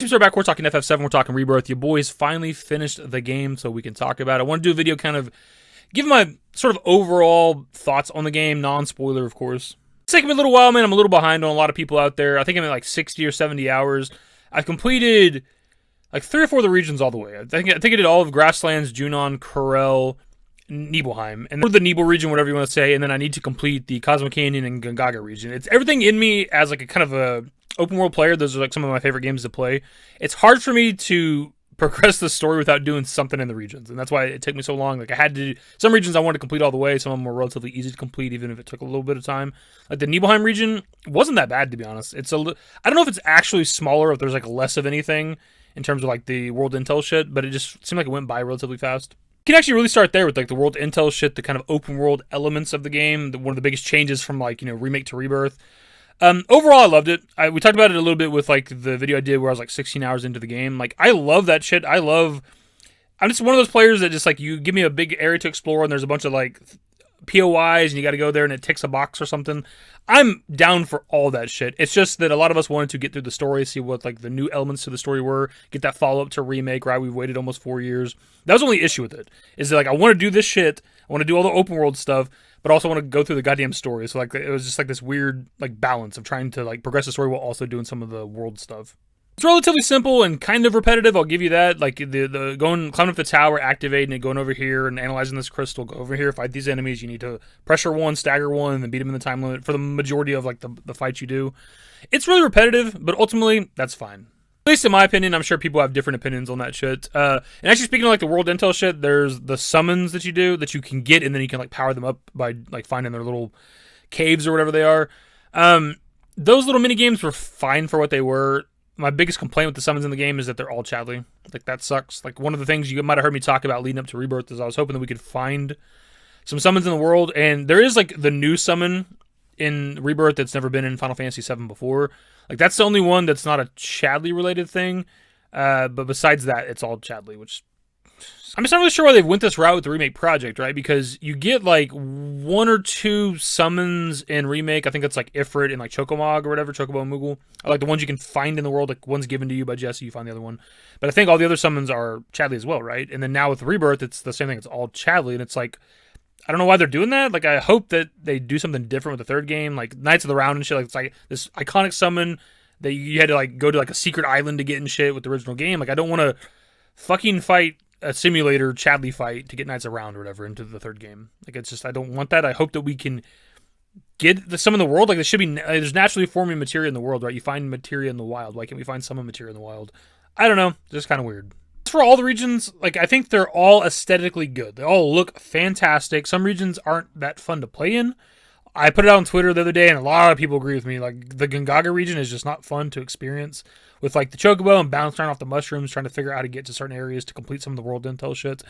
We're back. We're talking FF7. We're talking Rebirth. Your boys finally finished the game, so we can talk about it. I want to do a video kind of give my sort of overall thoughts on the game, non-spoiler, of course. It's taken me a little while, man. I'm a little behind on a lot of people out there. I think I'm at like 60 or 70 hours. I've completed like 3 or 4 of the regions all the way. I think I did all of Grasslands, Junon, Corel, Nibelheim, and the Nibel region, whatever you want to say. And then I need to complete the Cosmo Canyon and Gongaga region. It's everything in me as like a kind of a open world player. Those are like some of my favorite games to play. It's hard for me to progress the story without doing something in the regions, and that's why it took me so long. Like I had to, some regions I wanted to complete all the way. Some of them were relatively easy to complete, even if it took a little bit of time. Like the Nibelheim region wasn't that bad, to be honest. I don't know if it's actually smaller, if there's like less of anything in terms of like the world intel shit, but it just seemed like it went by relatively fast. You can actually really start there with like the world intel shit, the kind of open world elements of the game. One of the biggest changes from like, remake to Rebirth. Overall, I loved it. We talked about it a little bit with like the video I did where I was like 16 hours into the game. Like, I love that shit. I'm just one of those players that just like, you give me a big area to explore and there's a bunch of like POIs and you got to go there and it ticks a box or something. I'm down for all that shit. It's just that a lot of us wanted to get through the story, see what like the new elements to the story were, get that follow-up to remake, right? We've waited almost 4 years. That was the only issue with it, is that like I want to do this shit, I want to do all the open world stuff, but also want to go through the goddamn story. So like it was just like this weird like balance of trying to like progress the story while also doing some of the world stuff. It's relatively simple and kind of repetitive, I'll give you that. Like the climbing up the tower, activating it, going over here and analyzing this crystal, go over here, fight these enemies. You need to pressure one, stagger one, and then beat them in the time limit for the majority of like the fights you do. It's really repetitive, but ultimately that's fine. At least in my opinion. I'm sure people have different opinions on that shit. And actually, speaking of like the world intel shit, there's the summons that you do that you can get, and then you can like power them up by like finding their little caves or whatever they are. Those little mini games were fine for what they were. My biggest complaint with the summons in the game is that they're all Chadley. Like, that sucks. Like, one of the things you might have heard me talk about leading up to Rebirth is I was hoping that we could find some summons in the world, and there is like the new summon in Rebirth that's never been in Final Fantasy VII before. Like, that's the only one that's not a Chadley related thing. But besides that, it's all Chadley, which I'm just not really sure why they went this route with the remake project, right? Because you get like 1 or 2 summons in remake. I think it's like Ifrit and like Chocomog or whatever, Chocobo and Moogle. I like the ones you can find in the world. Like one's given to you by Jesse, you find the other one. But I think all the other summons are Chadley as well, right? And then now with Rebirth, it's the same thing. It's all Chadley, and it's like, I don't know why they're doing that. Like, I hope that they do something different with the third game, like Knights of the Round and shit. Like, it's like this iconic summon that you had to like go to like a secret island to get and shit with the original game. Like, I don't want to fucking fight a simulator Chadley fight to get Knights Around or whatever into the third game. Like, it's just, I don't want that. I hope that we can get some in the world. Like, there should be, there's naturally forming materia in the world, right? You find materia in the wild. Why can't we find some materia in the wild? I don't know. It's just kind of weird. As for all the regions, like, I think they're all aesthetically good. They all look fantastic. Some regions aren't that fun to play in. I put it out on Twitter the other day, and a lot of people agree with me. Like, the Gongaga region is just not fun to experience with, like, the Chocobo and bouncing around off the mushrooms, trying to figure out how to get to certain areas to complete some of the world intel shit.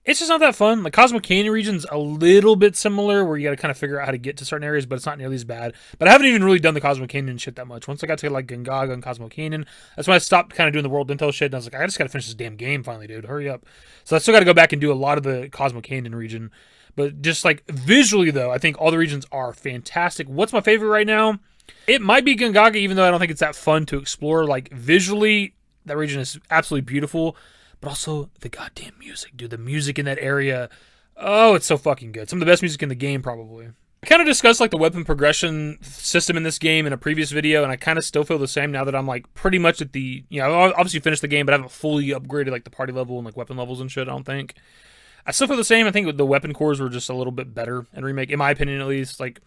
It's just not that fun. Like, Cosmo Canyon region's a little bit similar, where you got to kind of figure out how to get to certain areas, but it's not nearly as bad. But I haven't even really done the Cosmo Canyon shit that much. Once I got to, like, Gongaga and Cosmo Canyon, that's when I stopped kind of doing the world intel shit, and I was like, I just got to finish this damn game finally, dude. Hurry up. So I still got to go back and do a lot of the Cosmo Canyon region. But just, like, visually, though, I think all the regions are fantastic. What's my favorite right now? It might be Gongaga, even though I don't think it's that fun to explore. Like, visually, that region is absolutely beautiful. But also, the goddamn music, dude. The music in that area, oh, it's so fucking good. Some of the best music in the game, probably. I kind of discussed, like, the weapon progression system in this game in a previous video, and I kind of still feel the same now that I'm, like, pretty much at the, I've obviously finished the game, but I haven't fully upgraded, like, the party level and, like, weapon levels and shit, I don't think. I still feel the same. I think the weapon cores were just a little bit better in Remake, in my opinion at least. Like,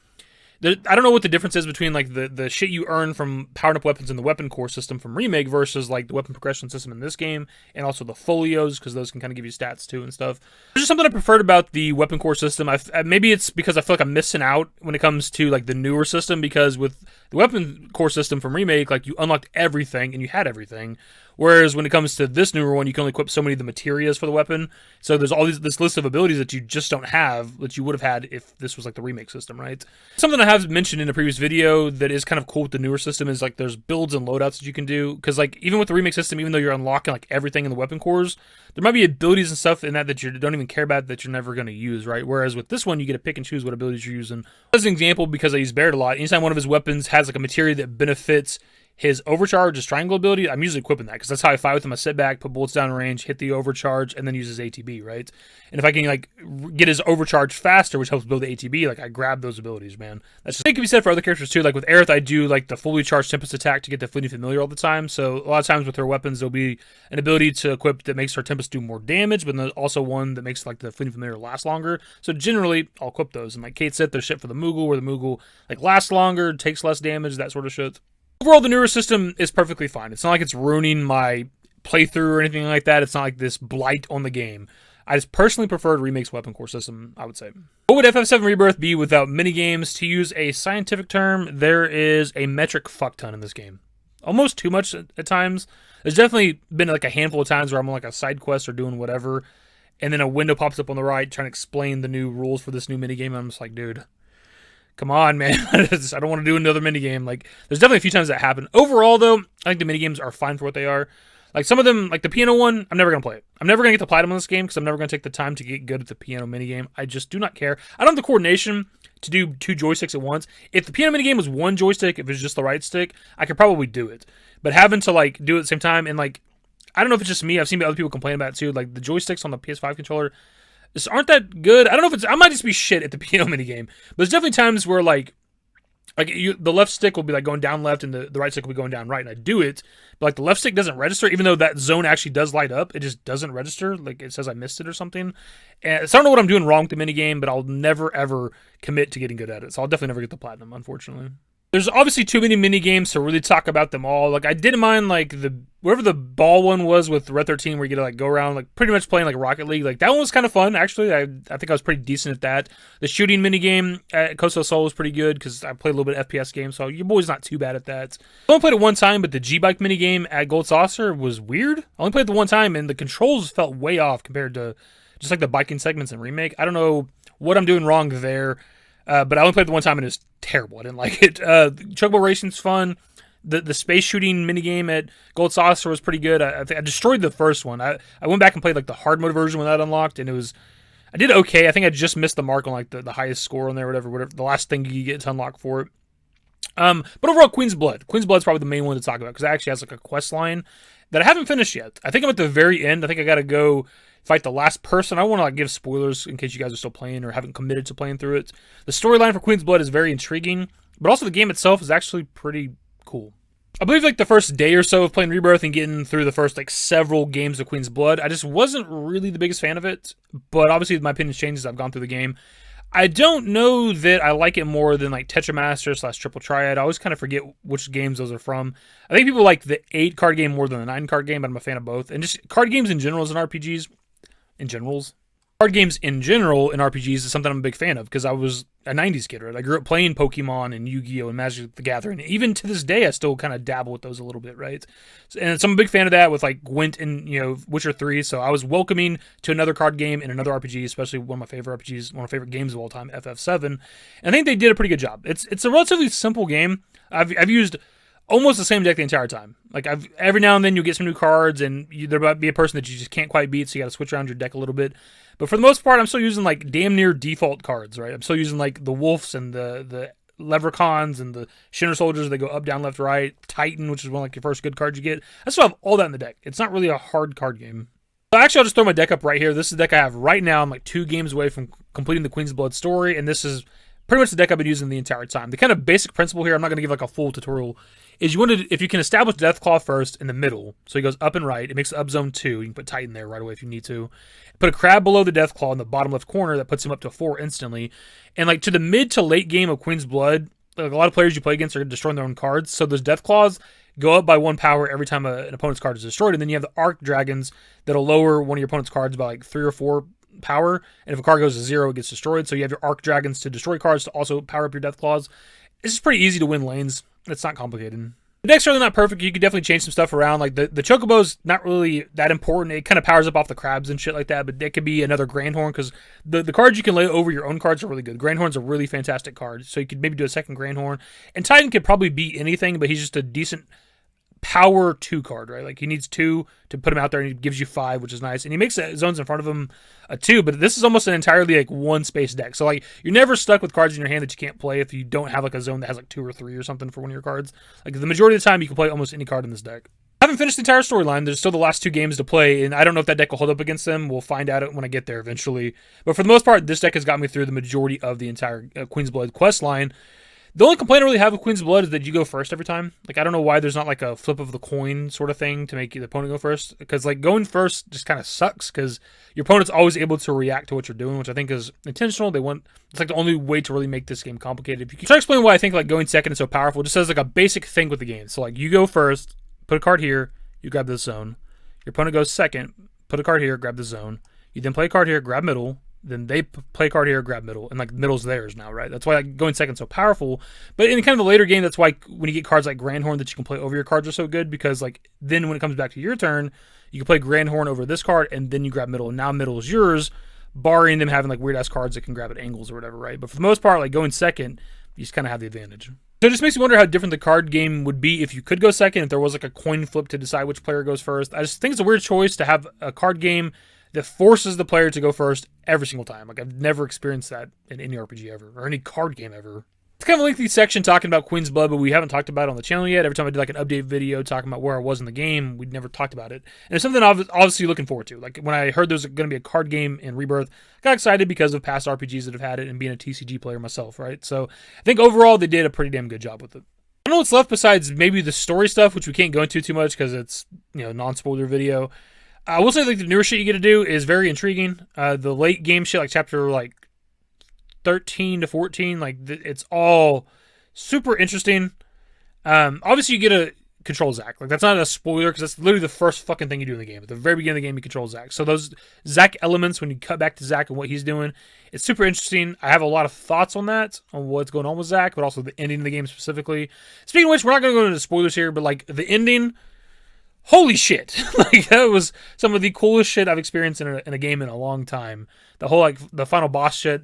I don't know what the difference is between like the shit you earn from powering up weapons in the weapon core system from Remake versus like the weapon progression system in this game, and also the folios, because those can kind of give you stats too and stuff. There's just something I preferred about the weapon core system. Maybe it's because I feel like I'm missing out when it comes to like the newer system, because with the weapon core system from Remake, like you unlocked everything and you had everything. Whereas when it comes to this newer one, you can only equip so many of the materias for the weapon. So there's all this list of abilities that you just don't have, that you would have had if this was like the remake system, right? Something I have mentioned in a previous video that is kind of cool with the newer system is like there's builds and loadouts that you can do. Because like even with the remake system, even though you're unlocking like everything in the weapon cores, there might be abilities and stuff in that you don't even care about that you're never going to use, right? Whereas with this one, you get to pick and choose what abilities you're using. As an example, because I use Barrett a lot, anytime one of his weapons has like a materia that benefits his overcharge, his triangle ability, I'm usually equipping that because that's how I fight with him. I sit back, put bullets down range, hit the overcharge, and then use his ATB, right? And if I can like get his overcharge faster, which helps build the ATB, like I grab those abilities, man. That's just, it can be said for other characters too. Like with Aerith, I do like the fully charged Tempest attack to get the Fleeting Familiar all the time. So a lot of times with her weapons, there'll be an ability to equip that makes her Tempest do more damage, but then also one that makes like the Fleeting Familiar last longer. So generally, I'll equip those. And like Kate said, there's shit for the Moogle, where the Moogle like lasts longer, takes less damage, that sort of shit. Overall, the newer system is perfectly fine. It's not like it's ruining my playthrough or anything like that. It's not like this blight on the game. I just personally preferred Remake's weapon core system, I would say. What would FF7 Rebirth be without minigames? To use a scientific term, there is a metric fuckton in this game. Almost too much at times. There's definitely been like a handful of times where I'm on like a side quest or doing whatever, and then a window pops up on the right trying to explain the new rules for this new minigame, and I'm just like, dude, come on, man. I don't want to do another minigame. Like, there's definitely a few times that happen. Overall, though, I think the minigames are fine for what they are. Like, some of them, like the piano one, I'm never going to play it. I'm never going to get the platinum on this game because I'm never going to take the time to get good at the piano minigame. I just do not care. I don't have the coordination to do 2 joysticks at once. If the piano minigame was 1 joystick, if it's just the right stick, I could probably do it. But having to, like, do it at the same time, and, like, I don't know if it's just me. I've seen other people complain about it, too. Like, the joysticks on the PS5 controller just aren't that good. I don't know if it's... I might just be shit at the piano minigame. But there's definitely times where, like the left stick will be like going down left and the right stick will be going down right, and I do it, but like the left stick doesn't register, even though that zone actually does light up. It just doesn't register. Like it says I missed it or something. And so I don't know what I'm doing wrong with the minigame, but I'll never ever commit to getting good at it. So I'll definitely never get the platinum, unfortunately. There's obviously too many minigames to really talk about them all. Like I didn't mind like wherever the ball one was with Red 13 where you get to like go around like pretty much playing like Rocket League. Like that one was kind of fun actually. I think I was pretty decent at that. The shooting minigame at Coast of Soul was pretty good because I played a little bit of FPS games, so your boy's not too bad at that. I only played it one time, but the G-Bike minigame at Gold Saucer was weird. I only played it the one time and the controls felt way off compared to just like the biking segments in Remake. I don't know what I'm doing wrong there. But I only played it the one time and it was terrible. I didn't like it. Chocobo Racing's fun. The space shooting minigame at Gold Saucer was pretty good. I destroyed the first one. I went back and played like the hard mode version when that unlocked, and I did okay. I think I just missed the mark on like the highest score on there, whatever the last thing you get to unlock for it. But overall, Queen's Blood. Queen's Blood's probably the main one to talk about because it actually has like a quest line that I haven't finished yet. I think I'm at the very end. I think I got to go fight the last person. I want to like give spoilers in case you guys are still playing or haven't committed to playing through it. The storyline for Queen's Blood is very intriguing, but also the game itself is actually pretty cool. I believe like the first day or so of playing Rebirth and getting through the first like several games of Queen's Blood, I just wasn't really the biggest fan of it, but obviously my opinion's changed as I've gone through the game. I don't know that I like it more than like Tetramaster / Triple Triad. I always kind of forget which games those are from. I think people like the 8 card game more than the 9 card game, but I'm a fan of both. And just card games in general as an RPGs, card games in general in RPGs is something I'm a big fan of because I was a 90s kid, right? I grew up playing Pokemon and Yu-Gi-Oh! And Magic the Gathering. Even to this day, I still kind of dabble with those a little bit, right? And so I'm a big fan of that with like Gwent and, Witcher 3. So I was welcoming to another card game and another RPG, especially one of my favorite RPGs, one of my favorite games of all time, FF7. And I think they did a pretty good job. It's a relatively simple game. I've used almost the same deck the entire time. Like every now and then you'll get some new cards, and there might be a person that you just can't quite beat, so you got to switch around your deck a little bit. But for the most part, I'm still using like damn near default cards, right? I'm still using like the Wolves and the Leprechauns and the Shinner Soldiers. They go up, down, left, right. Titan, which is one of like your first good cards you get. I still have all that in the deck. It's not really a hard card game. So actually, I'll just throw my deck up right here. This is the deck I have right now. I'm like 2 games away from completing the Queen's Blood story, and this is pretty much the deck I've been using the entire time. The kind of basic principle here, I'm not going to give like a full tutorial, is if you can establish Deathclaw first in the middle, so he goes up and right, it makes up zone 2, you can put Titan there right away if you need to. Put a crab below the Deathclaw in the bottom left corner, that puts him up to 4 instantly. And like to the mid to late game of Queen's Blood, like a lot of players you play against are destroying their own cards, so those Deathclaws go up by 1 power every time an opponent's card is destroyed, and then you have the Arc Dragons that'll lower one of your opponent's cards by like 3 or 4 power, and if a card goes to 0, it gets destroyed. So you have your Arc Dragons to destroy cards to also power up your Deathclaws. It's just pretty easy to win lanes. It's not complicated. The deck's really not perfect. You could definitely change some stuff around. Like the Chocobo's not really that important. It kind of powers up off the crabs and shit like that, but it could be another Grandhorn because the cards you can lay over your own cards are really good. Grandhorn's a really fantastic card, so you could maybe do a second Grandhorn. And Titan could probably beat anything, but he's just a decent power 2 card, right? Like he needs 2 to put him out there, and he gives you 5, which is nice. And he makes the zones in front of him a 2, but this is almost an entirely like 1 space deck. So like you're never stuck with cards in your hand that you can't play if you don't have like a zone that has like 2 or 3 or something for one of your cards. Like the majority of the time, you can play almost any card in this deck. I haven't finished the entire storyline. There's still the last 2 games to play, and I don't know if that deck will hold up against them. We'll find out when I get there eventually. But for the most part, this deck has got me through the majority of the entire Queen's Blood quest line. The only complaint I really have with Queen's Blood is that you go first every time. Like, I don't know why there's not like a flip of the coin sort of thing to make the opponent go first. Because like going first just kind of sucks because your opponent's always able to react to what you're doing, which I think is intentional. It's like the only way to really make this game complicated. If you can try to explain why I think like going second is so powerful, just as like a basic thing with the game. So like you go first, put a card here, you grab this zone. Your opponent goes second, put a card here, grab the zone. You then play a card here, grab middle. Then they play a card here, grab middle, and like middle's theirs now, right? That's why like, going second's so powerful. But in kind of the later game, that's why when you get cards like Grandhorn that you can play over your cards are so good, because like then when it comes back to your turn, you can play Grandhorn over this card, and then you grab middle, and now middle is yours, barring them having like weird ass cards that can grab at angles or whatever, right? But for the most part, like going second, you just kind of have the advantage. So it just makes me wonder how different the card game would be if you could go second, if there was like a coin flip to decide which player goes first. I just think it's a weird choice to have a card game that forces the player to go first every single time. Like, I've never experienced that in any RPG ever, or any card game ever. It's kind of a lengthy section talking about Queen's Blood, but we haven't talked about it on the channel yet. Every time I did like an update video talking about where I was in the game, we'd never talked about it. And it's something I'm obviously looking forward to. Like, when I heard there was going to be a card game in Rebirth, I got excited because of past RPGs that have had it and being a TCG player myself, right? So I think overall they did a pretty damn good job with it. I don't know what's left besides maybe the story stuff, which we can't go into too much because it's, non-spoiler video. I will say like the newer shit you get to do is very intriguing. The late game shit, like chapter like 13 to 14, like it's all super interesting. Obviously you get to control Zack. Like that's not a spoiler because that's literally the first fucking thing you do in the game. At the very beginning of the game, you control Zack. So those Zack elements, when you cut back to Zack and what he's doing, it's super interesting. I have a lot of thoughts on that, on what's going on with Zack, but also the ending of the game specifically. Speaking of which, we're not going to go into spoilers here, but like the ending, holy shit. Like that was some of the coolest shit I've experienced in a game in a long time. The whole like the final boss shit,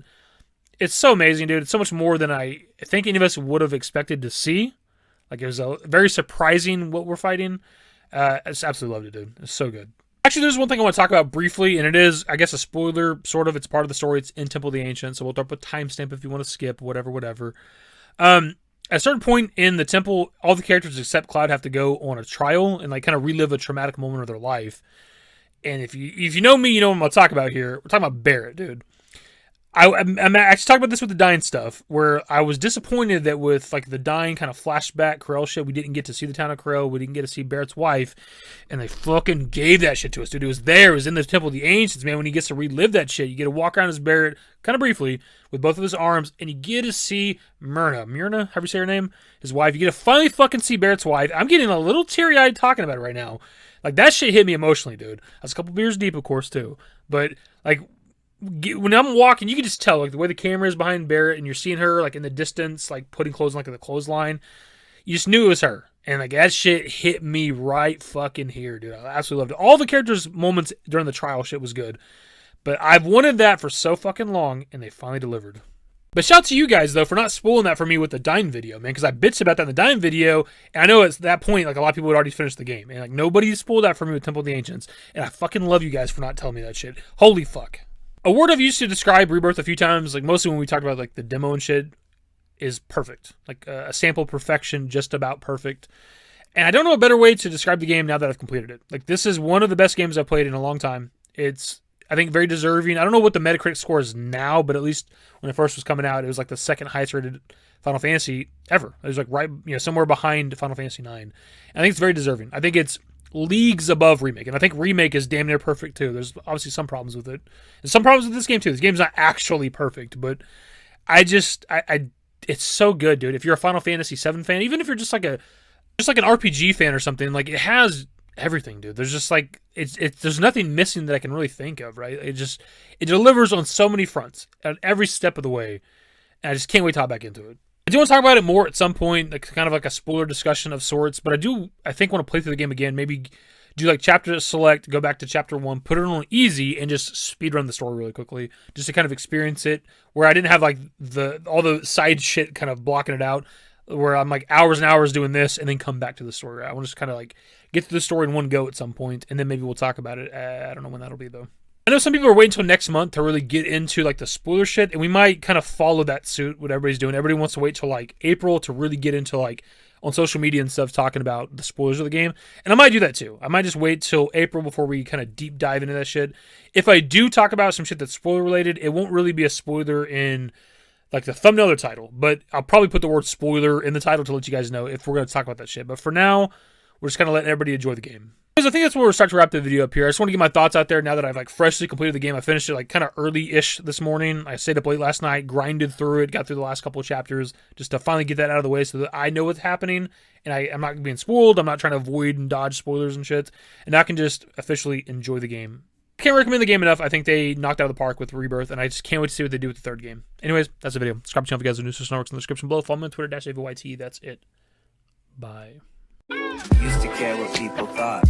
it's so amazing, dude. It's so much more than I think any of us would have expected to see. Like it was very surprising what we're fighting. I just absolutely loved it, dude. It's so good. Actually, there's one thing I want to talk about briefly, and it is, I guess, a spoiler, sort of. It's part of the story. It's in Temple of the Ancient, so we'll start with timestamp if you want to skip, whatever. At a certain point in the temple, all the characters except Cloud have to go on a trial and like kind of relive a traumatic moment of their life. And if you know me, you know what I'm going to talk about here. We're talking about Barret, dude. I'm actually talking about this with the dying stuff, where I was disappointed that with like the dying kind of flashback Corel shit, we didn't get to see the town of Corel, we didn't get to see Barrett's wife, and they fucking gave that shit to us, dude. It was there, it was in the Temple of the Ancients, man. When he gets to relive that shit, you get to walk around as Barret, kind of briefly, with both of his arms, and you get to see Myrna, however you say her name, his wife. You get to finally fucking see Barrett's wife. I'm getting a little teary-eyed talking about it right now. Like, that shit hit me emotionally, dude. I was a couple beers deep, of course, too. But, like, when I'm walking, you can just tell, like, the way the camera is behind Barret, and you're seeing her, like, in the distance, like, putting clothes, like, in the clothesline. You just knew it was her. And, like, that shit hit me right fucking here, dude. I absolutely loved it. All the characters' moments during the trial shit was good. But I've wanted that for so fucking long, and they finally delivered. But shout out to you guys, though, for not spoiling that for me with the Dying video, man, because I bitched about that in the Dying video, and I know at that point, like, a lot of people had already finished the game, and, like, nobody spoiled that for me with Temple of the Ancients, and I fucking love you guys for not telling me that shit. Holy fuck. A word I've used to describe Rebirth a few times, like, mostly when we talked about, like, the demo and shit, is perfect. Like, a sample perfection, just about perfect. And I don't know a better way to describe the game now that I've completed it. Like, this is one of the best games I've played in a long time. It's, I think, very deserving. I don't know what the Metacritic score is now, but at least when it first was coming out, it was like the second highest rated Final Fantasy ever. It was like right, somewhere behind Final Fantasy 9. And I think it's very deserving. I think it's leagues above Remake, and I think Remake is damn near perfect too. There's obviously some problems with it. There's some problems with this game too. This game's not actually perfect, but it's so good, dude. If you're a Final Fantasy 7 fan, even if you're just like an RPG fan or something, like it has everything, dude. There's just like there's nothing missing that I can really think of, right? It delivers on so many fronts at every step of the way, and I just can't wait to hop back into it. I do want to talk about it more at some point, like kind of like a spoiler discussion of sorts, but I think want to play through the game again, maybe do like chapter select, go back to chapter 1, put it on easy, and just speedrun the story really quickly, just to kind of experience it, where I didn't have like all the side shit kind of blocking it out. where I'm like hours and hours doing this and then come back to the story. I want to just kind of like get to the story in one go at some point, and then maybe we'll talk about it. I don't know when that'll be though. I know some people are waiting until next month to really get into like the spoiler shit, and we might kind of follow that suit, what everybody's doing. Everybody wants to wait till like April to really get into like on social media and stuff talking about the spoilers of the game. And I might do that too. I might just wait till April before we kind of deep dive into that shit. If I do talk about some shit that's spoiler related, it won't really be a spoiler in like the thumbnail or title, but I'll probably put the word spoiler in the title to let you guys know if we're going to talk about that shit. But for now, we're just kind of letting everybody enjoy the game. Because I think that's where we're starting to wrap the video up here. I just want to get my thoughts out there now that I've like freshly completed the game. I finished it like kind of early-ish this morning. I stayed up late last night, grinded through it, got through the last couple of chapters just to finally get that out of the way so that I know what's happening and I'm not being spoiled. I'm not trying to avoid and dodge spoilers and shit. And I can just officially enjoy the game. Can't recommend the game enough. I think they knocked out of the park with Rebirth, and I just can't wait to see what they do with the third game. Anyways, that's the video. Subscribe to the channel if you guys are new. Networks in the description below. Follow me on Twitter, _DaveYT. That's it. Bye. Used to care what people thought,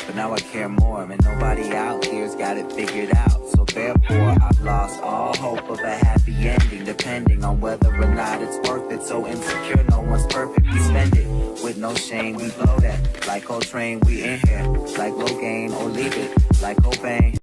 but now I care more, and nobody out here's got it figured out. So therefore, I've lost all hope of a happy ending, depending on whether or not it's worth it. So insecure, no one's perfect. We spend it with no shame. We blow that like Coltrane. We in here like Logain, or leave it like Cobain.